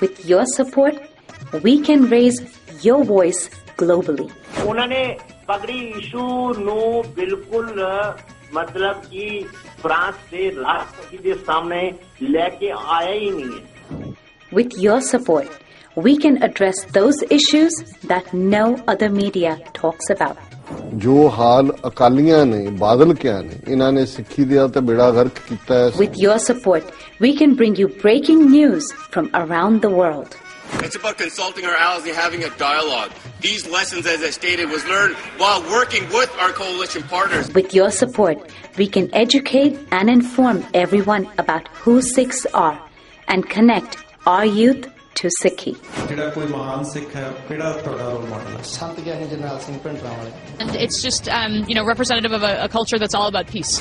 With your support, we can raise your voice globally. उन्होंने पगड़ी issue ਨੂੰ ਬਿਲਕੁਲ मतलब कि फ्रांस के राष्ट्रपति के सामने लेके आया ही नहीं है. With your support, we can address those issues that no other media talks about. ਜੋ ਹਾਲ ਅਕਾਲੀਆਂ ਨੇ ਬਾਦਲ ਕਿਆ ਨੇ ਇਹਨਾਂ ਨੇ ਸਿੱਖੀ ਦਾ ਤੇ ਬੇੜਾ ਗਰਕ ਕੀਤਾ ਹੈ. With your support, we can bring you breaking news from around the world. It's about consulting our allies and having a dialogue. These lessons, as I stated, was learned while working with our coalition partners. With your support, we can educate and inform everyone about who Sikhs are and connect our youth to Sikhi. ਜਿਹੜਾ ਕੋਈ ਮਹਾਨ ਸਿੱਖ ਹੈ ਕਿਹੜਾ ਤੁਹਾਡਾ role model ਹੈ? ਸੰਤ ਗਿਆਨੀ ਜਰਨੈਲ ਸਿੰਘ ਭਿੰਡਰਾਂ ਵਾਲੇ. And it's just representative of a culture that's all about peace.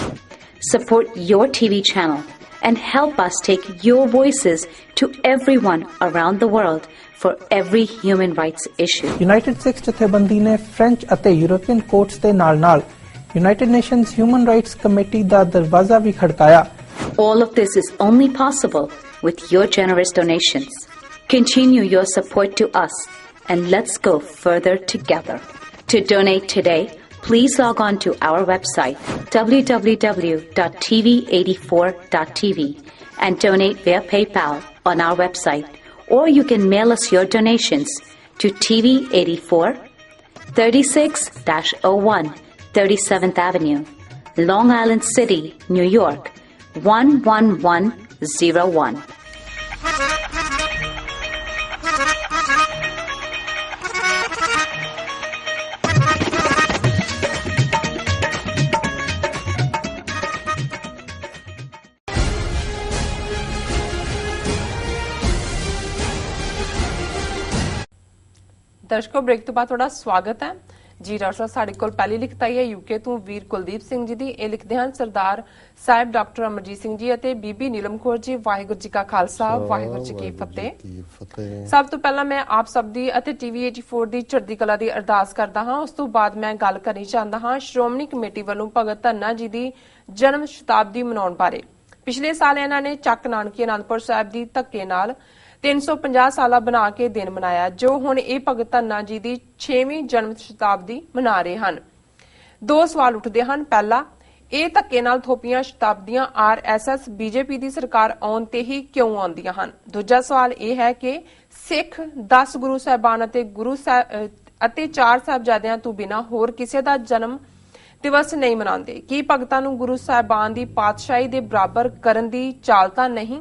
Support your TV channel and help us take your voices to everyone around the world for every human rights issue. United Sikh ਜਥੇਬੰਦੀ ਨੇ French ਅਤੇ European courts ਦੇ ਨਾਲ-ਨਾਲ United Nations human rights committee ਦਾ ਦਰਵਾਜ਼ਾ ਵੀ ਖੜਕਾਇਆ. All of this is only possible with your generous donations. Continue your support to us and let's go further together. To donate today, please log on to our website www.tv84.tv and donate via PayPal on our website, or you can mail us your donations to TV84 36-01 37th Avenue, Long Island City, New York 11101. ਦਰਸ਼ਕੋ break ਤੋਂ ਬਾਅਦ ਤੁਹਾਡਾ ਸਵਾਗਤ ਹੈ ਜੀ। Doctor ਸਾਡੇ ਕੋਲ ਪਹਿਲੀ ਲਿਖਤ ਆਈ ਹੈ ਯੂਕੇ ਤੋਂ ਵੀਰ ਕੁਲਦੀਪ ਸਿੰਘ ਜੀ ਦੀ। ਇਹ ਲਿਖਦੇ ਹਨ ਸਰਦਾਰ ਸਾਹਿਬ ਡਾਕਟਰ ਅਮਰਜੀਤ ਸਿੰਘ ਜੀ ਅਤੇ ਬੀਬੀ ਨੀਲਮ ਕੌਰ ਜੀ, ਵਾਹਿਗੁਰੂ ਜੀ ਕਾ ਖਾਲਸਾ ਵਾਹਿਗੁਰੂ ਜੀ ਕੀ ਫਤਿਹ। ਸਭ ਤੋਂ ਪਹਿਲਾਂ ਮੈਂ ਆਪ ਸਭ ਦੀ ਅਤੇ ਟੀਵੀ 84 ਦੀ ਚੜ੍ਹਦੀ ਕਲਾ ਦੀ ਅਰਦਾਸ ਕਰਦਾ ਹਾਂ। ਉਸ ਤੋਂ ਬਾਅਦ ਮੈਂ ਗੱਲ ਕਰਨੀ ਚਾਹੁੰਦਾ ਹਾਂ ਸ਼੍ਰੋਮਣੀ ਕਮੇਟੀ ਵੱਲੋਂ ਭਗਤ ਧੰਨਾ ਜੀ ਦੀ ਜਨਮ ਸ਼ਤਾਬਦੀ ਮਨਾਉਣ ਬਾਰੇ। ਪਿਛਲੇ ਸਾਲ ਇਹਨਾਂ ਨੇ ਚੱਕ ਨਾਨਕੀ ਅਨੰਦਪੁਰ ਸਾਹਿਬ ਦੀ ਧੱਕੇ ਨਾਲ 350 ਸਾਲਾ ਬਣਾ ਕੇ ਦਿਨ ਮਨਾਇਆ, ਜੋ ਹੁਣ ਇਹ ਭਗਤ ਧੰਨਾ ਜੀ ਦੀ 6ਵੀਂ ਜਨਮ ਸ਼ਤਾਬਦੀ ਮਨਾ ਰਹੇ ਹਨ। ਦੋ ਸਵਾਲ ਉੱਠਦੇ ਹਨ। ਪਹਿਲਾ, ਇਹ ਧੱਕੇ ਨਾਲ ਥੋਪੀਆਂ ਸ਼ਤਾਬਦੀਆਂ RSS BJP ਦੀ ਸਰਕਾਰ ਆਉਣ ਤੇ ਹੀ ਕਿਉਂ ਆਉਂਦੀਆਂ ਹਨ? ਦੂਜਾ ਸਵਾਲ ਇਹ ਹੈ ਕਿ ਸਿੱਖ 10 ਗੁਰੂ ਸਾਹਿਬਾਨ ਅਤੇ 4 ਸਾਹਿਬਜ਼ਾਦਿਆਂ ਤੋਂ ਬਿਨਾਂ ਹੋਰ ਕਿਸੇ ਦਾ ਜਨਮ ਦਿਵਸ ਨਹੀਂ ਮਨਾਉਂਦੇ। ਕੀ ਭਗਤਾਂ ਨੂੰ ਗੁਰੂ ਸਾਹਿਬਾਨ ਦੀ ਪਾਤਸ਼ਾਹੀ ਦੇ ਬਰਾਬਰ ਕਰਨ ਦੀ ਚਾਲ ਤਾਂ ਨਹੀਂ?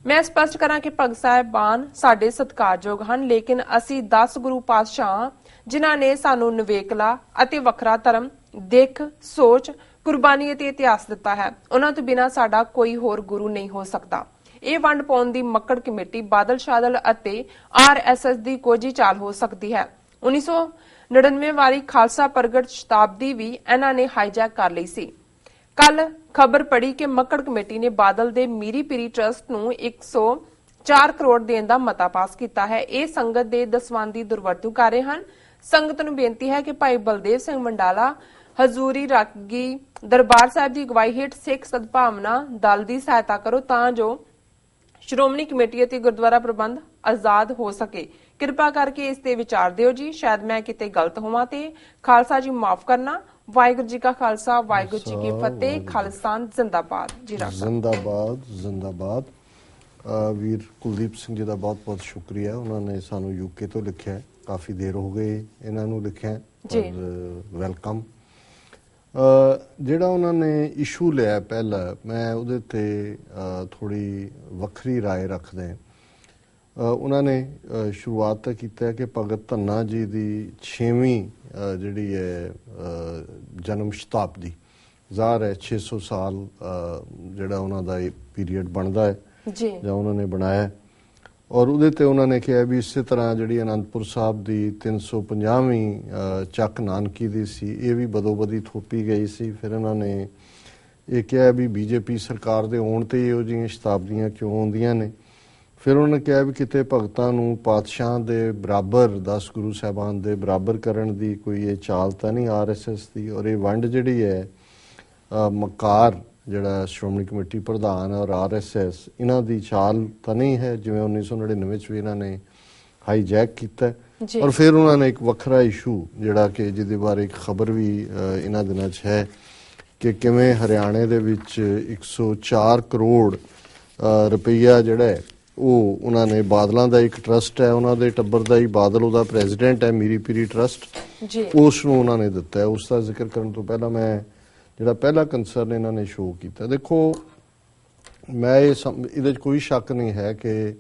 ਮੈਂ ਸਪਸ਼ਟ ਕਰਾਂ ਕਿ ਭਗਤ ਸਾਹਿਬਾਨ ਸਾਡੇ ਸਤਿਕਾਰਯੋਗ ਹਨ, ਲੇਕਿਨ ਅਸੀਂ 10 ਗੁਰੂ ਪਾਤਸ਼ਾਹ ਜਿਨ੍ਹਾਂ ਨੇ ਸਾਨੂੰ ਨਿਵੇਕਲਾ ਅਤੇ ਵੱਖਰਾ ਧਰਮ, ਦਿੱਖ, ਸੋਚ, ਕੁਰਬਾਨੀ ਅਤੇ ਇਤਿਹਾਸ ਦਿੱਤਾ ਹੈ, ਉਹਨਾਂ ਤੋਂ ਬਿਨਾਂ ਸਾਡਾ ਕੋਈ ਹੋਰ ਗੁਰੂ ਨਹੀਂ ਹੋ ਸਕਦਾ। ਇਹ ਵੰਡ ਪਾਉਣ ਦੀ ਮੱਕੜ ਕਮੇਟੀ ਬਾਦਲ ਸ਼ਾਦਲ ਅਤੇ RSS ਦੀ ਕੋਝੀ ਚਾਲ ਹੋ ਸਕਦੀ ਹੈ। 1999 ਵਾਲੀ ਖਾਲਸਾ ਪ੍ਰਗਟ ਸ਼ਤਾਬਦੀ ਵੀ ਇਹਨਾਂ ਨੇ ਹਾਈਜੈਕ ਕਰ ਲਈ ਸੀ। ਕੱਲ ਖਬਰ ਪੜੀ ਕਿ ਮੱਕੜ ਕਮੇਟੀ ਨੇ ਬਾਦਲ ਦੇ ਮੀਰੀ ਪੀਰੀ ਟਰਸਟ ਨੂੰ 104 ਕਰੋੜ ਦੇਣ ਦਾ ਮਤਾ ਪਾਸ ਕੀਤਾ ਹੈ। ਇਹ ਸੰਗਤ ਦੇ ਦਸਵੰਧ ਦੀ ਦੁਰਵਰਤੋਂ ਕਰ ਰਹੇ ਹਨ। ਸੰਗਤ ਨੂੰ ਬੇਨਤੀ ਹੈ ਕਿ ਭਾਈ ਬਲਦੇਵ ਸਿੰਘ ਮੰਡਾਲਾ ਹਜ਼ੂਰੀ ਰਾਗੀ ਦਰਬਾਰ ਸਾਹਿਬ ਦੀ ਅਗਵਾਈ ਹੇਠ ਸਿੱਖ ਸਦਭਾਵਨਾ ਦਲ ਦੀ ਸਹਾਇਤਾ ਕਰੋ ਤਾਂ ਜੋ ਸ਼੍ਰੋਮਣੀ ਕਮੇਟੀ ਅਤੇ ਗੁਰਦੁਆਰਾ ਪ੍ਰਬੰਧ ਆਜ਼ਾਦ ਹੋ ਸਕੇ। ਕਿਰਪਾ ਕਰਕੇ ਇਸ ਤੇ ਵਿਚਾਰ ਦਿਓ ਜੀ। ਸ਼ਾਇਦ ਮੈਂ ਕਿਤੇ ਗਲਤ ਹੋਵਾਂ ਤੇ ਖਾਲਸਾ ਜੀ ਮਾਫ ਕਰਨਾ। ਵਾਹਿਗੁਰੂ ਜੀ ਕਾ ਖਾਲਸਾ ਵਾਹਿਗੁਰੂ ਜੀ ਕੀ ਫਤਿਹ। ਖਾਲਿਸਤਾਨ ਜ਼ਿੰਦਾਬਾਦ ਜੀ। ਜ਼ਿੰਦਾਬਾਦ ਜ਼ਿੰਦਾਬਾਦ। ਵੀਰ ਕੁਲਦੀਪ ਸਿੰਘ ਜੀ ਦਾ ਬਹੁਤ ਬਹੁਤ ਸ਼ੁਕਰੀਆ। ਉਹਨਾਂ ਨੇ ਸਾਨੂੰ ਯੂਕੇ ਤੋਂ ਲਿਖਿਆ, ਕਾਫੀ ਦੇਰ ਹੋ ਗਈ ਇਹਨਾਂ ਨੂੰ ਲਿਖਿਆ ਜੀ। ਵੈਲਕਮ। ਜਿਹੜਾ ਉਹਨਾਂ ਨੇ ਇਸ਼ੂ ਲਿਆ ਪਹਿਲਾ, ਮੈਂ ਉਹਦੇ ਤੇ ਥੋੜੀ ਵੱਖਰੀ ਰਾਏ ਰੱਖਦਾ। ਉਹਨਾਂ ਨੇ ਸ਼ੁਰੂਆਤ ਤਾਂ ਕੀਤਾ ਕਿ ਭਗਤ ਧੰਨਾ ਜੀ ਦੀ 6ਵੀਂ ਜਿਹੜੀ ਹੈ ਜਨਮ ਸ਼ਤਾਬਦੀ ਜ਼ਾਹਰ ਹੈ 600 ਸਾਲ ਜਿਹੜਾ ਉਹਨਾਂ ਦਾ ਇਹ ਪੀਰੀਅਡ ਬਣਦਾ ਹੈ ਜਾਂ ਉਹਨਾਂ ਨੇ ਬਣਾਇਆ। ਔਰ ਉਹਦੇ ਤੇ ਉਹਨਾਂ ਨੇ ਕਿਹਾ ਵੀ ਇਸੇ ਤਰ੍ਹਾਂ ਜਿਹੜੀ ਅਨੰਦਪੁਰ ਸਾਹਿਬ ਦੀ 350ਵੀਂ ਚੱਕ ਨਾਨਕੀ ਦੀ ਸੀ, ਇਹ ਵੀ ਬਦੋਬਦੀ ਥੋਪੀ ਗਈ ਸੀ। ਫਿਰ ਇਹਨਾਂ ਨੇ ਇਹ ਕਿਹਾ ਵੀ BJP ਸਰਕਾਰ ਦੇ ਆਉਣ ਤੇ ਇਹੋ ਜਿਹੀਆਂ ਸ਼ਤਾਬਦੀਆਂ ਕਿਉਂ ਆਉਂਦੀਆਂ ਨੇ। ਫਿਰ ਉਹਨਾਂ ਨੇ ਕਿਹਾ ਵੀ ਕਿਤੇ ਭਗਤਾਂ ਨੂੰ ਪਾਤਸ਼ਾਹ ਦੇ ਬਰਾਬਰ 10 ਗੁਰੂ ਸਾਹਿਬਾਨ ਦੇ ਬਰਾਬਰ ਕਰਨ ਦੀ ਕੋਈ ਇਹ ਚਾਲ ਤਾਂ ਨਹੀਂ RSS ਦੀ। ਔਰ ਇਹ ਵੰਡ ਜਿਹੜੀ ਹੈ ਮਕਾਰ ਜਿਹੜਾ ਸ਼੍ਰੋਮਣੀ ਕਮੇਟੀ ਪ੍ਰਧਾਨ ਔਰ RSS ਇਹਨਾਂ ਦੀ ਚਾਲ ਤਾਂ ਨਹੀਂ ਹੈ ਜਿਵੇਂ 1999 ਚ ਵੀ ਇਹਨਾਂ ਨੇ ਹਾਈਜੈਕ ਕੀਤਾ ਔਰ ਫਿਰ ਉਹਨਾਂ ਨੇ ਇੱਕ ਵੱਖਰਾ ਇਸ਼ੂ ਜਿਹੜਾ ਕਿ ਜਿਹਦੇ ਬਾਰੇ ਇੱਕ ਖਬਰ ਵੀ ਇਹਨਾਂ ਦਿਨਾਂ 'ਚ ਹੈ ਕਿ ਕਿਵੇਂ ਹਰਿਆਣੇ ਦੇ ਵਿੱਚ 104 ਕਰੋੜ ਰੁਪਈਆ ਜਿਹੜਾ ਹੈ ਉਹ ਉਹਨਾਂ ਨੇ ਬਾਦਲਾਂ ਦਾ ਇੱਕ ਟਰਸਟ ਹੈ ਉਹਨਾਂ ਦੇ ਟੱਬਰ ਦਾ ਹੀ ਬਾਦਲ ਉਹਦਾ ਪ੍ਰੈਜ਼ੀਡੈਂਟ ਹੈ ਮੀਰੀ ਪੀਰੀ ਟਰਸਟ ਉਸ ਨੂੰ ਉਹਨਾਂ ਨੇ ਦਿੱਤਾ ਹੈ। ਉਸ ਦਾ ਜ਼ਿਕਰ ਕਰਨ ਤੋਂ ਪਹਿਲਾਂ ਮੈਂ ਜਿਹੜਾ ਪਹਿਲਾ ਕੰਸਰਨ ਇਹਨਾਂ ਨੇ ਸ਼ੋਅ ਕੀਤਾ, ਦੇਖੋ ਮੈਂ ਇਹਦੇ 'ਚ ਕੋਈ ਸ਼ੱਕ ਨਹੀਂ ਹੈ ਕਿ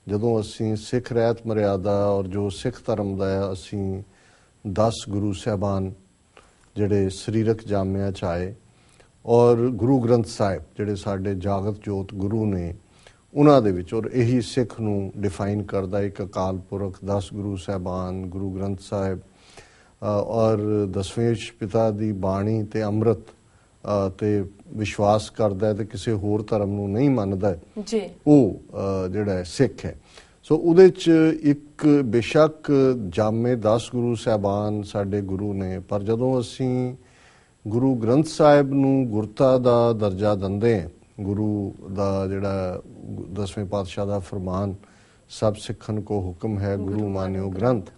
ਜਦੋਂ ਅਸੀਂ ਸਿੱਖ ਰਹਿਤ ਮਰਿਆਦਾ ਔਰ ਜੋ ਸਿੱਖ ਧਰਮ ਦਾ ਹੈ ਅਸੀਂ 10 ਗੁਰੂ ਸਾਹਿਬਾਨ ਜਿਹੜੇ ਸਰੀਰਕ ਜਾਮਿਆਂ 'ਚ ਆਏ ਔਰ ਗੁਰੂ ਗ੍ਰੰਥ ਸਾਹਿਬ ਜਿਹੜੇ ਸਾਡੇ ਜਾਗਤ ਜੋਤ ਗੁਰੂ ਨੇ ਉਹਨਾਂ ਦੇ ਵਿੱਚ ਔਰ ਇਹੀ ਸਿੱਖ ਨੂੰ ਡਿਫਾਈਨ ਕਰਦਾ ਇੱਕ ਅਕਾਲ ਪੁਰਖ 10 ਗੁਰੂ ਸਾਹਿਬਾਨ ਗੁਰੂ ਗ੍ਰੰਥ ਸਾਹਿਬ ਔਰ ਦਸਵੇਂ ਪਿਤਾ ਦੀ ਬਾਣੀ ਤੇ ਅੰਮ੍ਰਿਤ ਤੇ ਵਿਸ਼ਵਾਸ ਕਰਦਾ ਤੇ ਕਿਸੇ ਹੋਰ ਧਰਮ ਨੂੰ ਨਹੀਂ ਮੰਨਦਾ ਉਹ ਜਿਹੜਾ ਸਿੱਖ ਹੈ। ਸੋ ਉਹਦੇ 'ਚ ਇੱਕ ਬੇਸ਼ੱਕ ਜਾਮੇ 10 ਗੁਰੂ ਸਾਹਿਬਾਨ ਸਾਡੇ ਗੁਰੂ ਨੇ, ਪਰ ਜਦੋਂ ਅਸੀਂ ਗੁਰੂ ਗ੍ਰੰਥ ਸਾਹਿਬ ਨੂੰ ਗੁਰਤਾ ਦਾ ਦਰਜਾ ਦਿੰਦੇ ਹਾਂ, ਗੁਰੂ ਦਾ ਜਿਹੜਾ 10ਵੇਂ ਪਾਤਸ਼ਾਹ ਦਾ ਫਰਮਾਨ ਸਭ ਸਿੱਖਣ ਕੋ ਹੁਕਮ ਹੈ ਗੁਰੂ ਮਾਨਿਓ ਗ੍ਰੰਥ,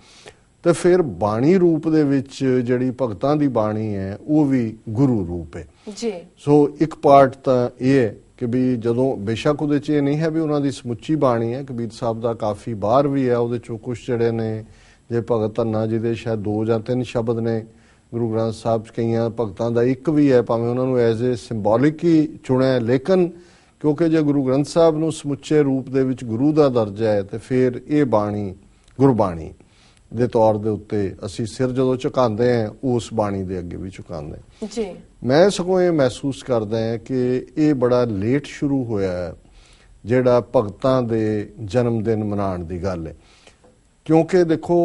ਤੇ ਫਿਰ ਬਾਣੀ ਰੂਪ ਦੇ ਵਿੱਚ ਜਿਹੜੀ ਭਗਤਾਂ ਦੀ ਬਾਣੀ ਹੈ ਉਹ ਵੀ ਗੁਰੂ ਰੂਪ ਹੈ ਜੀ। ਸੋ ਇੱਕ ਪਾਰਟ ਤਾਂ ਇਹ ਹੈ ਕਿ ਵੀ ਜਦੋਂ ਬੇਸ਼ੱਕ ਉਹਦੇ 'ਚ ਇਹ ਨਹੀਂ ਹੈ ਵੀ ਉਹਨਾਂ ਦੀ ਸਮੁੱਚੀ ਬਾਣੀ ਹੈ, ਕਬੀਰ ਸਾਹਿਬ ਦਾ ਕਾਫੀ ਬਾਹਰ ਵੀ ਹੈ, ਉਹਦੇ 'ਚੋਂ ਕੁਛ ਜਿਹੜੇ ਨੇ ਜੇ ਭਗਤ ਧੰਨਾ ਜੀ ਦੇ ਸ਼ਾਇਦ 2 ਜਾਂ 3 ਸ਼ਬਦ ਨੇ, ਗੁਰੂ ਗ੍ਰੰਥ ਸਾਹਿਬ 'ਚ ਕਈਆਂ ਭਗਤਾਂ ਦਾ ਇੱਕ ਵੀ ਹੈ, ਭਾਵੇਂ ਉਹਨਾਂ ਨੂੰ ਐਜ਼ ਏ ਸਿੰਬੋਲਿਕ ਹੀ ਚੁਣਿਆ, ਲੇਕਿਨ ਕਿਉਂਕਿ ਜੇ ਗੁਰੂ ਗ੍ਰੰਥ ਸਾਹਿਬ ਨੂੰ ਸਮੁੱਚੇ ਰੂਪ ਦੇ ਵਿੱਚ ਗੁਰੂ ਦਾ ਦਰਜਾ ਹੈ ਤੇ ਫਿਰ ਇਹ ਬਾਣੀ ਗੁਰਬਾਣੀ ਦੇ ਤੌਰ ਦੇ ਉੱਤੇ ਅਸੀਂ ਸਿਰ ਜਦੋਂ ਝੁਕਾਉਂਦੇ ਹਾਂ ਉਸ ਬਾਣੀ ਦੇ ਅੱਗੇ ਵੀ ਝੁਕਾਉਂਦੇ ਹਾਂ ਜੀ। ਮੈਂ ਸਗੋਂ ਇਹ ਮਹਿਸੂਸ ਕਰਦਾ ਹਾਂ ਕਿ ਇਹ ਬੜਾ ਲੇਟ ਸ਼ੁਰੂ ਹੋਇਆ ਹੈ ਜਿਹੜਾ ਭਗਤਾਂ ਦੇ ਜਨਮ ਦਿਨ ਮਨਾਉਣ ਦੀ ਗੱਲ ਹੈ, ਕਿਉਂਕਿ ਦੇਖੋ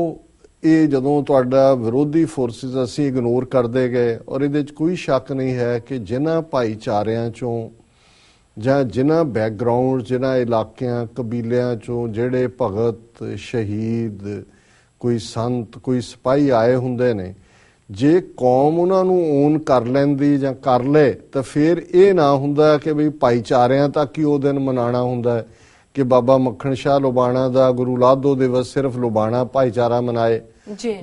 ਇਹ ਜਦੋਂ ਤੁਹਾਡਾ ਵਿਰੋਧੀ ਫੋਰਸਿਸ ਅਸੀਂ ਇਗਨੋਰ ਕਰਦੇ ਗਏ ਔਰ ਇਹਦੇ 'ਚ ਕੋਈ ਸ਼ੱਕ ਨਹੀਂ ਹੈ ਕਿ ਜਿਨ੍ਹਾਂ ਭਾਈਚਾਰਿਆਂ 'ਚੋਂ ਜਾਂ ਜਿਨ੍ਹਾਂ ਬੈਕਗਰਾਊਂਡ ਜਿਨ੍ਹਾਂ ਇਲਾਕਿਆਂ ਕਬੀਲਿਆਂ 'ਚੋਂ ਜਿਹੜੇ ਭਗਤ ਸ਼ਹੀਦ ਕੋਈ ਸੰਤ ਕੋਈ ਸਿਪਾਹੀ ਆਏ ਹੁੰਦੇ ਨੇ, ਜੇ ਕੌਮ ਉਹਨਾਂ ਨੂੰ ਓਨ ਕਰ ਲੈਂਦੀ ਜਾਂ ਕਰ ਲੈ ਤਾਂ ਫਿਰ ਇਹ ਨਾ ਹੁੰਦਾ ਕਿ ਵੀ ਭਾਈਚਾਰਿਆਂ ਤੱਕ ਹੀ ਉਹ ਦਿਨ ਮਨਾਉਣਾ ਹੁੰਦਾ ਹੈ ਕਿ ਬਾਬਾ ਮੱਖਣ ਸ਼ਾਹ ਲੁਬਾਣਾ ਦਾ ਗੁਰੂ ਲਾਧੋ ਦਿਵਸ ਸਿਰਫ ਲੁਬਾਣਾ ਭਾਈਚਾਰਾ ਮਨਾਏ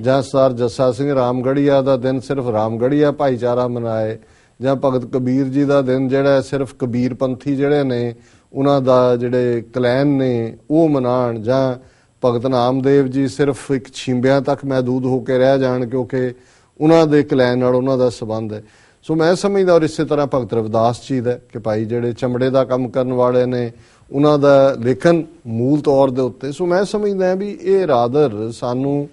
ਜਾਂ ਸਰ ਜੱਸਾ ਸਿੰਘ ਰਾਮਗੜੀਆ ਦਾ ਦਿਨ ਸਿਰਫ ਰਾਮਗੜੀਆ ਭਾਈਚਾਰਾ ਮਨਾਏ ਜਾਂ ਭਗਤ ਕਬੀਰ ਜੀ ਦਾ ਦਿਨ ਜਿਹੜਾ ਸਿਰਫ ਕਬੀਰ ਪੰਥੀ ਜਿਹੜੇ ਨੇ ਉਹਨਾਂ ਦਾ ਜਿਹੜੇ ਕਲੈਨ ਨੇ ਉਹ ਮਨਾਉਣ, ਜਾਂ ਭਗਤ ਨਾਮਦੇਵ ਜੀ ਸਿਰਫ ਇੱਕ ਛਿੰਬਿਆਂ ਤੱਕ ਮਹਿਦੂਦ ਹੋ ਕੇ ਰਹਿ ਜਾਣ ਕਿਉਂਕਿ ਉਹਨਾਂ ਦੇ ਕਲੈਨ ਨਾਲ ਉਹਨਾਂ ਦਾ ਸੰਬੰਧ ਹੈ। ਸੋ ਮੈਂ ਸਮਝਦਾ ਔਰ ਇਸੇ ਤਰ੍ਹਾਂ ਭਗਤ ਰਵਿਦਾਸ ਜੀ ਦਾ ਕਿ ਭਾਈ ਜਿਹੜੇ ਚਮੜੇ ਦਾ ਕੰਮ ਕਰਨ ਵਾਲੇ ਨੇ ਉਹਨਾਂ ਦਾ ਲੇਖਨ ਮੂਲ ਤੌਰ ਦੇ ਉੱਤੇ, ਸੋ ਮੈਂ ਸਮਝਦਾ ਵੀ ਇਹ ਰਾਦਰ ਸਾਨੂੰ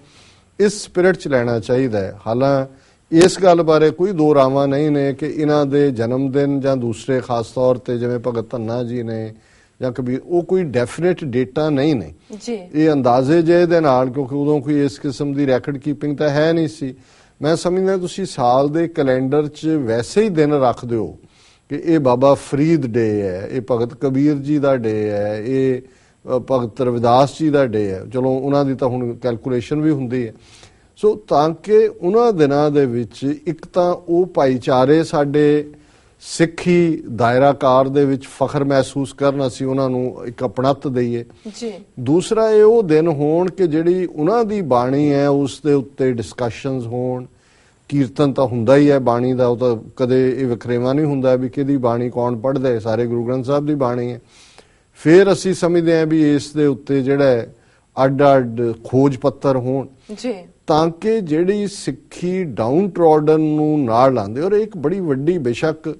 ਇਸ ਸਪਿਰਿਟ 'ਚ ਲੈਣਾ ਚਾਹੀਦਾ ਹੈ। ਹਾਲਾਂ ਇਸ ਗੱਲ ਬਾਰੇ ਕੋਈ ਦੋ ਰਾਵਾਂ ਨਹੀਂ ਨੇ ਕਿ ਇਹਨਾਂ ਦੇ ਜਨਮ ਦਿਨ ਜਾਂ ਦੂਸਰੇ ਖਾਸ ਤੌਰ ਤੇ ਜਿਵੇਂ ਭਗਤ ਧੰਨਾ ਜੀ ਨੇ ਜਾਂ ਕਬੀਰ, ਉਹ ਕੋਈ ਡੈਫੀਨੇਟ ਡੇਟਾ ਨਹੀਂ ਨੇ ਜੀ, ਇਹ ਅੰਦਾਜ਼ੇ ਜੇ ਦੇ ਨਾਲ, ਕਿਉਂਕਿ ਉਦੋਂ ਕੋਈ ਇਸ ਕਿਸਮ ਦੀ ਰੈਕਡ ਕੀਪਿੰਗ ਤਾਂ ਹੈ ਨਹੀਂ ਸੀ। ਮੈਂ ਸਮਝਦਾ ਤੁਸੀਂ ਸਾਲ ਦੇ ਕੈਲੰਡਰ 'ਚ ਵੈਸੇ ਹੀ ਦਿਨ ਰੱਖ ਦਿਓ ਕਿ ਇਹ ਬਾਬਾ ਫਰੀਦ ਡੇ ਹੈ, ਇਹ ਭਗਤ ਕਬੀਰ ਜੀ ਦਾ ਡੇ ਹੈ, ਇਹ ਭਗਤ ਰਵਿਦਾਸ ਜੀ ਦਾ ਡੇ ਹੈ, ਚਲੋ ਉਹਨਾਂ ਦੀ ਤਾਂ ਹੁਣ ਕੈਲਕੂਲੇਸ਼ਨ ਵੀ ਹੁੰਦੀ ਹੈ। ਸੋ ਤਾਂ ਕਿ ਉਹਨਾਂ ਦਿਨਾਂ ਦੇ ਵਿੱਚ ਇੱਕ ਤਾਂ ਉਹ ਭਾਈਚਾਰੇ ਸਾਡੇ ਸਿੱਖੀ ਦਾਇਰਾਕਾਰ ਦੇ ਵਿੱਚ ਫਖਰ ਮਹਿਸੂਸ ਕਰਨ, ਅਸੀਂ ਉਹਨਾਂ ਨੂੰ ਇੱਕ ਅਪਣੱਤ ਦਈਏ ਜੀ। ਦੂਸਰਾ ਇਹ ਉਹ ਦਿਨ ਹੋਣ ਕਿ ਜਿਹੜੀ ਉਹਨਾਂ ਦੀ ਬਾਣੀ ਹੈ ਉਸ ਦੇ ਉੱਤੇ ਡਿਸਕਸ਼ਨਸ ਹੋਣ, ਕੀਰਤਨ ਤਾਂ ਹੁੰਦਾ ਹੀ ਹੈ ਬਾਣੀ ਦਾ, ਉਹ ਤਾਂ ਕਦੇ ਇਹ ਵਖਰੇਵਾ ਨਹੀਂ ਹੁੰਦਾ ਵੀ ਕਿਹਦੀ ਬਾਣੀ ਕੌਣ ਪੜ੍ਹਦਾ ਹੈ, ਸਾਰੇ ਗੁਰੂ ਗ੍ਰੰਥ ਸਾਹਿਬ ਦੀ ਬਾਣੀ ਹੈ। ਫਿਰ ਅਸੀਂ ਸਮਝਦੇ ਹਾਂ ਵੀ ਇਸ ਦੇ ਉੱਤੇ ਜਿਹੜਾ ਅੱਡ-ਅੱਡ ਖੋਜ ਪੱਤਰ ਹੋਣ ਜੀ, ਤਾਂ ਕਿ ਜਿਹੜੀ ਸਿੱਖੀ ਡਾਊਨ ਟਰੋਡਨ ਨੂੰ ਨਾਲ ਲਾਉਂਦੇ। ਔਰ ਇੱਕ ਬੜੀ ਵੱਡੀ ਬੇਸ਼ੱਕ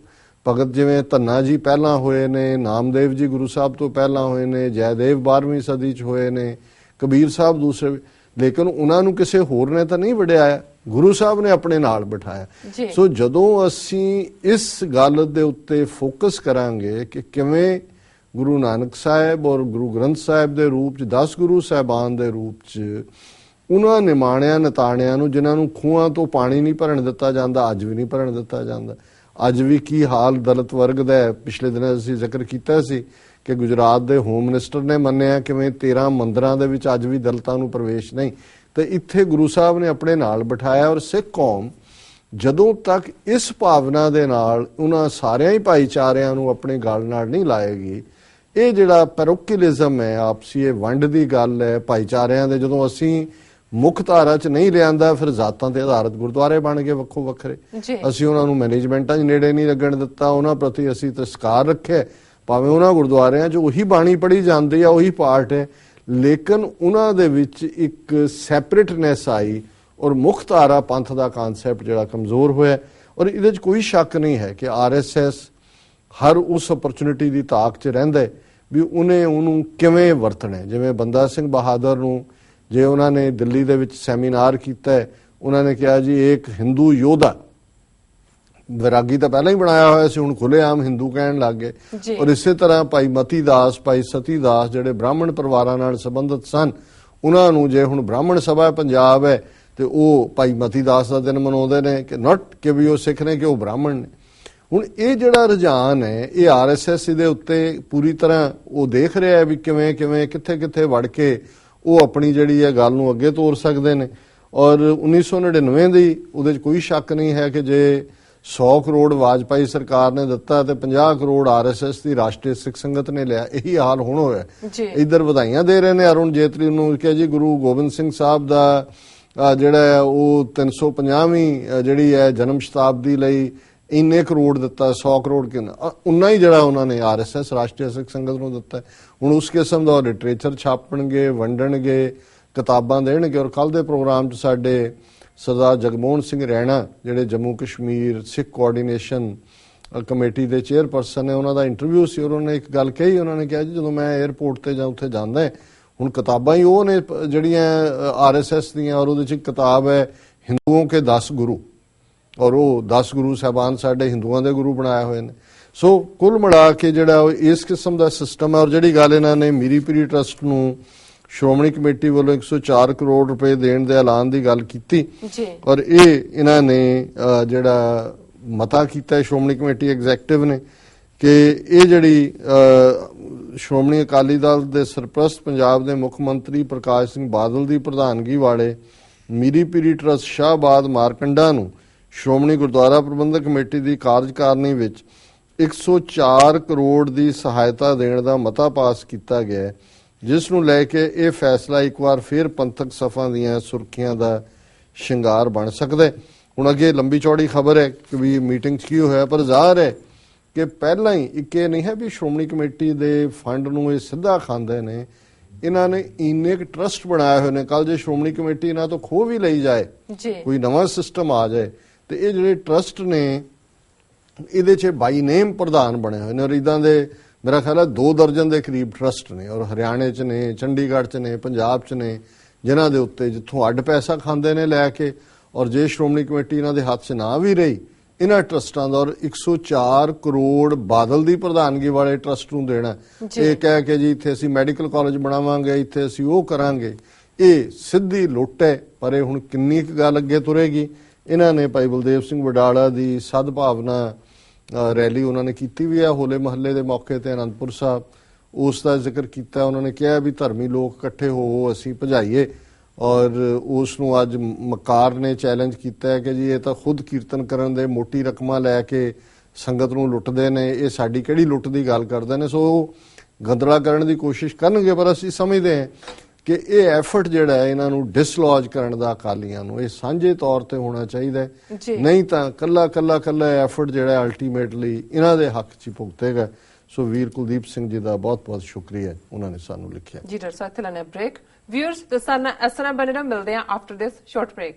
ਭਗਤ ਜਿਵੇਂ ਧੰਨਾ ਜੀ ਪਹਿਲਾਂ ਹੋਏ ਨੇ, ਨਾਮਦੇਵ ਜੀ ਗੁਰੂ ਸਾਹਿਬ ਤੋਂ ਪਹਿਲਾਂ ਹੋਏ ਨੇ, ਜੈਦੇਵ 12ਵੀਂ ਸਦੀ 'ਚ ਹੋਏ ਨੇ, ਕਬੀਰ ਸਾਹਿਬ ਦੂਸਰੇ, ਲੇਕਿਨ ਉਹਨਾਂ ਨੂੰ ਕਿਸੇ ਹੋਰ ਨੇ ਤਾਂ ਨਹੀਂ ਵਡਿਆਇਆ, ਗੁਰੂ ਸਾਹਿਬ ਨੇ ਆਪਣੇ ਨਾਲ ਬਿਠਾਇਆ। ਸੋ ਜਦੋਂ ਅਸੀਂ ਇਸ ਗੱਲ ਦੇ ਉੱਤੇ ਫੋਕਸ ਕਰਾਂਗੇ ਕਿ ਕਿਵੇਂ ਗੁਰੂ ਨਾਨਕ ਸਾਹਿਬ ਔਰ ਗੁਰੂ ਗ੍ਰੰਥ ਸਾਹਿਬ ਦੇ ਰੂਪ 'ਚ 10 ਗੁਰੂ ਸਾਹਿਬਾਨ ਦੇ ਰੂਪ 'ਚ ਉਹਨਾਂ ਨਿਮਾਣਿਆਂ ਨਤਾਣਿਆਂ ਨੂੰ ਜਿਨ੍ਹਾਂ ਨੂੰ ਖੂਹਾਂ ਤੋਂ ਪਾਣੀ ਨਹੀਂ ਭਰਨ ਦਿੱਤਾ ਜਾਂਦਾ, ਅੱਜ ਵੀ ਨਹੀਂ ਭਰਨ ਦਿੱਤਾ ਜਾਂਦਾ, ਅੱਜ ਵੀ ਕੀ ਹਾਲ ਦਲਿਤ ਵਰਗ ਦਾ ਹੈ। ਪਿਛਲੇ ਦਿਨਾਂ ਅਸੀਂ ਜ਼ਿਕਰ ਕੀਤਾ ਸੀ ਕਿ ਗੁਜਰਾਤ ਦੇ ਹੋਮ ਮਿਨਿਸਟਰ ਨੇ ਮੰਨਿਆ ਕਿਵੇਂ 13 ਮੰਦਰਾਂ ਦੇ ਵਿੱਚ ਅੱਜ ਵੀ ਦਲਿਤਾਂ ਨੂੰ ਪ੍ਰਵੇਸ਼ ਨਹੀਂ, ਤੇ ਇੱਥੇ ਗੁਰੂ ਸਾਹਿਬ ਨੇ ਆਪਣੇ ਨਾਲ ਬਿਠਾਇਆ। ਔਰ ਸਿੱਖ ਕੌਮ ਜਦੋਂ ਤੱਕ ਇਸ ਭਾਵਨਾ ਦੇ ਨਾਲ ਉਹਨਾਂ ਸਾਰਿਆਂ ਹੀ ਭਾਈਚਾਰਿਆਂ ਨੂੰ ਆਪਣੇ ਗਲ ਨਾਲ ਨਹੀਂ ਲਾਏਗੀ, ਇਹ ਜਿਹੜਾ ਪੈਰੋਕੀਲਿਜ਼ਮ ਹੈ, ਆਪਸੀ ਇਹ ਵੰਡ ਦੀ ਗੱਲ ਹੈ ਭਾਈਚਾਰਿਆਂ ਦੇ, ਜਦੋਂ ਅਸੀਂ ਮੁੱਖ ਧਾਰਾ 'ਚ ਨਹੀਂ ਲਿਆਂਦਾ, ਫਿਰ ਜ਼ਾਤਾਂ ਤੇ ਆਧਾਰਿਤ ਗੁਰਦੁਆਰੇ ਬਣ ਗਏ ਵੱਖੋ ਵੱਖਰੇ। ਅਸੀਂ ਉਹਨਾਂ ਨੂੰ ਮੈਨੇਜਮੈਂਟਾਂ 'ਚ ਨੇੜੇ ਨਹੀਂ ਲੱਗਣ ਦਿੱਤਾ, ਉਹਨਾਂ ਪ੍ਰਤੀ ਅਸੀਂ ਤਿਰਸਕਾਰ ਰੱਖਿਆ, ਭਾਵੇਂ ਉਹਨਾਂ ਗੁਰਦੁਆਰਿਆਂ 'ਚ ਉਹੀ ਬਾਣੀ ਪੜ੍ਹੀ ਜਾਂਦੀ ਆ, ਉਹੀ ਪਾਠ ਹੈ, ਲੇਕਿਨ ਉਹਨਾਂ ਦੇ ਵਿੱਚ ਇੱਕ ਸੈਪਰੇਟਨੈਸ ਆਈ ਔਰ ਮੁੱਖ ਧਾਰਾ ਪੰਥ ਦਾ ਕਨਸੈਪਟ ਜਿਹੜਾ ਕਮਜ਼ੋਰ ਹੋਇਆ। ਔਰ ਇਹਦੇ 'ਚ ਕੋਈ ਸ਼ੱਕ ਨਹੀਂ ਹੈ ਕਿ RSS ਹਰ ਉਸ ਓਪਰਚੁਨਿਟੀ ਦੀ ਤਾਕ 'ਚ ਰਹਿੰਦਾ ਹੈ ਵੀ ਉਹਨੂੰ ਕਿਵੇਂ ਵਰਤਣਾ। ਜਿਵੇਂ ਬੰਦਾ ਸਿੰਘ ਬਹਾਦਰ ਨੂੰ ਜੇ ਉਹਨਾਂ ਨੇ ਦਿੱਲੀ ਦੇ ਵਿੱਚ ਸੈਮੀਨਾਰ ਕੀਤਾ, ਉਹਨਾਂ ਨੇ ਕਿਹਾ ਜੀ ਇੱਕ ਹਿੰਦੂ ਯੋਧਾ, ਵੈਰਾਗੀ ਤਾਂ ਪਹਿਲਾਂ ਹੀ ਬਣਾਇਆ ਹੋਇਆ ਸੀ, ਹੁਣ ਖੁੱਲ੍ਹੇਆਮ ਹਿੰਦੂ ਕਹਿਣ ਲੱਗ ਗਏ। ਔਰ ਇਸੇ ਤਰ੍ਹਾਂ ਭਾਈ ਮਤੀ ਦਾਸ, ਭਾਈ ਸਤੀ ਦਾਸ ਜਿਹੜੇ ਬ੍ਰਾਹਮਣ ਪਰਿਵਾਰਾਂ ਨਾਲ ਸੰਬੰਧਿਤ ਸਨ, ਉਹਨਾਂ ਨੂੰ ਜੇ ਹੁਣ ਬ੍ਰਾਹਮਣ ਸਭਾ ਪੰਜਾਬ ਹੈ ਤੇ ਉਹ ਭਾਈ ਮਤੀ ਦਾਸ ਦਾ ਦਿਨ ਮਨਾਉਂਦੇ ਨੇ ਕਿ ਨਾਟ ਕਿ ਵੀ ਉਹ ਸਿੱਖ ਨੇ, ਕਿ ਉਹ ਬ੍ਰਾਹਮਣ ਨੇ। ਹੁਣ ਇਹ ਜਿਹੜਾ ਰੁਝਾਨ ਹੈ, ਇਹ RSS ਦੇ ਉੱਤੇ ਪੂਰੀ ਤਰ੍ਹਾਂ ਉਹ ਦੇਖ ਰਿਹਾ ਹੈ ਵੀ ਕਿਵੇਂ ਕਿਵੇਂ ਕਿੱਥੇ ਕਿੱਥੇ ਵੜ ਕੇ ਉਹ ਆਪਣੀ ਜਿਹੜੀ ਹੈ ਗੱਲ ਨੂੰ ਅੱਗੇ ਤੋਰ ਸਕਦੇ ਨੇ। ਔਰ 1999 ਦੀ ਉਹਦੇ 'ਚ ਕੋਈ ਸ਼ੱਕ ਨਹੀਂ ਹੈ ਕਿ ਜੇ 100 ਕਰੋੜ ਵਾਜਪਾਈ ਸਰਕਾਰ ਨੇ ਦਿੱਤਾ ਤੇ 50 ਕਰੋੜ RSS ਦੀ ਰਾਸ਼ਟਰੀ ਸਿੱਖ ਸੰਗਤ ਨੇ ਲਿਆ, ਇਹੀ ਹਾਲ ਹੁਣ ਹੋਇਆ। ਇੱਧਰ ਵਧਾਈਆਂ ਦੇ ਰਹੇ ਨੇ ਅਰੁਣ ਜੇਤਲੀ ਨੂੰ ਕਿ ਜੀ ਗੁਰੂ ਗੋਬਿੰਦ ਸਿੰਘ ਸਾਹਿਬ ਦਾ ਜਿਹੜਾ ਉਹ 350ਵੀਂ ਜਿਹੜੀ ਹੈ ਜਨਮ ਸ਼ਤਾਬਦੀ ਲਈ ਇੰਨੇ ਕਰੋੜ ਦਿੱਤਾ, 100 ਕਰੋੜ ਕਿੰਨਾ ਉਨਾ ਹੀ ਜਿਹੜਾ ਉਹਨਾਂ ਨੇ RSS ਰਾਸ਼ਟਰੀ ਸਿੱਖ ਸੰਗਤ ਨੂੰ ਦਿੱਤਾ। ਹੁਣ ਉਸ ਕਿਸਮ ਦਾ ਲਿਟਰੇਚਰ ਛਾਪਣਗੇ, ਵੰਡਣਗੇ, ਕਿਤਾਬਾਂ ਦੇਣਗੇ। ਔਰ ਕੱਲ ਦੇ ਪ੍ਰੋਗਰਾਮ 'ਚ ਸਾਡੇ ਸਰਦਾਰ ਜਗਮੋਹਨ ਸਿੰਘ ਰੈਣਾ ਜਿਹੜੇ ਜੰਮੂ ਕਸ਼ਮੀਰ ਸਿੱਖ ਕੋਆਰਡੀਨੇਸ਼ਨ ਕਮੇਟੀ ਦੇ ਚੇਅਰਪਰਸਨ ਨੇ, ਉਹਨਾਂ ਦਾ ਇੰਟਰਵਿਊ ਸੀ। ਉਹਨਾਂ ਨੇ ਇੱਕ ਗੱਲ ਕਹੀ, ਉਹਨਾਂ ਨੇ ਕਿਹਾ ਜੀ ਜਦੋਂ ਮੈਂ 에ਅਰਪੋਰਟ ਤੇ ਜਾਂ ਉੱਥੇ ਜਾਂਦਾ, ਹੁਣ ਕਿਤਾਬਾਂ ਹੀ ਉਹ ਨੇ ਜਿਹੜੀਆਂ RSS ਦੀਆਂ, ਔਰ ਉਹਦੇ 'ਚ ਇੱਕ ਕਿਤਾਬ ਹੈ ਹਿੰਦੂਆਂ ਕੇ 10 ਗੁਰੂ, ਔਰ ਉਹ 10 ਗੁਰੂ ਸਾਹਿਬਾਨ ਸਾਡੇ ਹਿੰਦੂਆਂ ਦੇ ਗੁਰੂ ਬਣਾਏ ਹੋਏ ਨੇ। ਸੋ ਕੁੱਲ ਮਿਲਾ ਕੇ ਜਿਹੜਾ ਇਸ ਕਿਸਮ ਦਾ ਸਿਸਟਮ ਹੈ। ਔਰ ਜਿਹੜੀ ਗੱਲ ਇਹਨਾਂ ਨੇ ਮੀਰੀ ਪੀਰੀ ਟਰਸਟ ਨੂੰ ਸ਼੍ਰੋਮਣੀ ਕਮੇਟੀ ਵੱਲੋਂ 104 ਕਰੋੜ ਰੁਪਏ ਦੇਣ ਦੇ ਐਲਾਨ ਦੀ ਗੱਲ ਕੀਤੀ, ਔਰ ਇਹ ਇਹਨਾਂ ਨੇ ਜਿਹੜਾ ਮਤਾ ਕੀਤਾ ਸ਼੍ਰੋਮਣੀ ਕਮੇਟੀ ਐਗਜ਼ੈਕਟਿਵ ਨੇ ਕਿ ਇਹ ਜਿਹੜੀ ਸ਼੍ਰੋਮਣੀ ਅਕਾਲੀ ਦਲ ਦੇ ਸਰਪ੍ਰਸਤ ਪੰਜਾਬ ਦੇ ਮੁੱਖ ਮੰਤਰੀ ਪ੍ਰਕਾਸ਼ ਸਿੰਘ ਬਾਦਲ ਦੀ ਪ੍ਰਧਾਨਗੀ ਵਾਲੇ ਮੀਰੀ ਪੀਰੀ ਟਰਸਟ ਸ਼ਾਹਬਾਦ ਮਾਰਕੰਡਾ ਨੂੰ ਸ਼੍ਰੋਮਣੀ ਗੁਰਦੁਆਰਾ ਪ੍ਰਬੰਧਕ ਕਮੇਟੀ ਦੀ ਕਾਰਜਕਾਰਨੀ ਵਿੱਚ 104 ਕਰੋੜ ਦੀ ਸਹਾਇਤਾ ਦੇਣ ਦਾ ਮਤਾ ਪਾਸ ਕੀਤਾ ਗਿਆ, ਜਿਸ ਨੂੰ ਲੈ ਕੇ ਇਹ ਫੈਸਲਾ ਇੱਕ ਵਾਰ ਫਿਰ ਪੰਥਕ ਸਫਾਂ ਦੀਆਂ ਸੁਰਖੀਆਂ ਦਾ ਸ਼ਿੰਗਾਰ ਬਣ ਸਕਦਾ। ਹੁਣ ਅੱਗੇ ਲੰਬੀ ਚੌੜੀ ਖਬਰ ਹੈ ਕਿ ਵੀ ਮੀਟਿੰਗ 'ਚ ਕੀ ਹੋਇਆ, ਪਰ ਜ਼ਾਹਰ ਹੈ ਕਿ ਪਹਿਲਾਂ ਹੀ ਇੱਕ ਇਹ ਨਹੀਂ ਹੈ ਵੀ ਸ਼੍ਰੋਮਣੀ ਕਮੇਟੀ ਦੇ ਫੰਡ ਨੂੰ ਇਹ ਸਿੱਧਾ ਖਾਂਦੇ ਨੇ, ਇਹਨਾਂ ਨੇ ਇੰਨੇ ਟਰਸਟ ਬਣਾਏ ਹੋਏ ਨੇ। ਕੱਲ ਜੇ ਸ਼੍ਰੋਮਣੀ ਕਮੇਟੀ ਇਹਨਾਂ ਤੋਂ ਖੋਹ ਵੀ ਲਈ ਜਾਏ, ਕੋਈ ਨਵਾਂ ਸਿਸਟਮ ਆ ਜਾਏ, ਤੇ ਇਹ ਜਿਹੜੇ ਟਰਸਟ ਨੇ ਇਹਦੇ 'ਚ ਬਾਈ ਨੇਮ ਪ੍ਰਧਾਨ ਬਣੇ ਹੋਏ ਨੇ। ਔਰ ਇਦਾਂ ਦੇ ਮੇਰਾ ਖਿਆਲ ਹੈ 2 ਦਰਜਨ ਦੇ ਕਰੀਬ ਟਰਸਟ ਨੇ, ਔਰ ਹਰਿਆਣੇ 'ਚ ਨੇ, ਚੰਡੀਗੜ੍ਹ 'ਚ ਨੇ, ਪੰਜਾਬ 'ਚ ਨੇ, ਜਿਨ੍ਹਾਂ ਦੇ ਉੱਤੇ ਜਿੱਥੋਂ ਅੱਡ ਪੈਸਾ ਖਾਂਦੇ ਨੇ ਲੈ ਕੇ। ਔਰ ਜੇ ਸ਼੍ਰੋਮਣੀ ਕਮੇਟੀ ਇਹਨਾਂ ਦੇ ਹੱਥ 'ਚ ਨਾ ਵੀ ਰਹੀ, ਇਹਨਾਂ ਟਰਸਟਾਂ ਦਾ, ਔਰ 104 ਕਰੋੜ ਬਾਦਲ ਦੀ ਪ੍ਰਧਾਨਗੀ ਵਾਲੇ ਟਰਸਟ ਨੂੰ ਦੇਣਾ, ਇਹ ਕਹਿ ਕੇ ਜੀ ਇੱਥੇ ਅਸੀਂ ਮੈਡੀਕਲ ਕਾਲਜ ਬਣਾਵਾਂਗੇ, ਇੱਥੇ ਅਸੀਂ ਉਹ ਕਰਾਂਗੇ, ਇਹ ਸਿੱਧੀ ਲੁੱਟ ਹੈ। ਪਰ ਇਹ ਹੁਣ ਕਿੰਨੀ ਕੁ ਗੱਲ ਅੱਗੇ ਤੁਰੇਗੀ। ਇਹਨਾਂ ਨੇ ਭਾਈ ਬਲਦੇਵ ਸਿੰਘ ਵਡਾਲਾ ਦੀ ਸਦਭਾਵਨਾ ਰੈਲੀ ਉਹਨਾਂ ਨੇ ਕੀਤੀ ਵੀ ਹੈ ਹੋਲੇ ਮਹੱਲੇ ਦੇ ਮੌਕੇ ਤੇ ਅਨੰਦਪੁਰ ਸਾਹਿਬ, ਉਸ ਦਾ ਜ਼ਿਕਰ ਕੀਤਾ। ਉਹਨਾਂ ਨੇ ਕਿਹਾ ਵੀ ਧਰਮੀ ਲੋਕ ਇਕੱਠੇ ਹੋ ਅਸੀਂ ਭਜਾਈਏ, ਔਰ ਉਸ ਨੂੰ ਅੱਜ ਮਕਾਰ ਨੇ ਚੈਲੰਜ ਕੀਤਾ ਹੈ ਕਿ ਜੀ ਇਹ ਤਾਂ ਖੁਦ ਕੀਰਤਨ ਕਰਨ ਦੇ ਮੋਟੀ ਰਕਮਾਂ ਲੈ ਕੇ ਸੰਗਤ ਨੂੰ ਲੁੱਟਦੇ ਨੇ, ਇਹ ਸਾਡੀ ਕਿਹੜੀ ਲੁੱਟ ਦੀ ਗੱਲ ਕਰਦੇ ਨੇ। ਸੋ ਗੰਦਲਾ ਕਰਨ ਦੀ ਕੋਸ਼ਿਸ਼ ਕਰਨਗੇ, ਪਰ ਅਸੀਂ ਸਮਝਦੇ ਹਾਂ ਕਿ ਇਹ ਐਫਰਟ ਜਿਹੜਾ ਹੈ ਇਹਨਾਂ ਨੂੰ ਡਿਸਲੌਜ ਕਰਨ ਦਾ ਅਕਾਲੀਆਂ ਨੂੰ ਇਹ ਸਾਂਝੇ ਤੌਰ ਤੇ ਹੋਣਾ ਚਾਹੀਦਾ ਹੈ, ਨਹੀਂ ਤਾਂ ਕੱਲਾ ਐਫਰਟ ਜਿਹੜਾ ਅਲਟੀਮੇਟਲੀ ਇਹਨਾਂ ਦੇ ਹੱਕ 'ਚ ਭੁਗਤੇਗਾ। ਸੋ ਵੀਰ ਕੁਲਦੀਪ ਸਿੰਘ ਜੀ ਦਾ ਬਹੁਤ ਬਹੁਤ ਸ਼ੁਕਰੀਆ, ਉਹਨਾਂ ਨੇ ਸਾਨੂੰ ਲਿਖਿਆ। ਜੀ ਡਾਕਟਰ ਸਾਹਿਬ, ਇੱਥੇ ਲੈਣਾ ਬ੍ਰੇਕ। ਵਿਊਅਰਸ, ਇਸ ਤਰ੍ਹਾਂ ਬਣੇ ਰਹੋ, ਮਿਲਦੇ ਹਾਂ ਆਫਟਰ ਦਿਸ ਸ਼ਾਰਟ ਬ੍ਰੇਕ।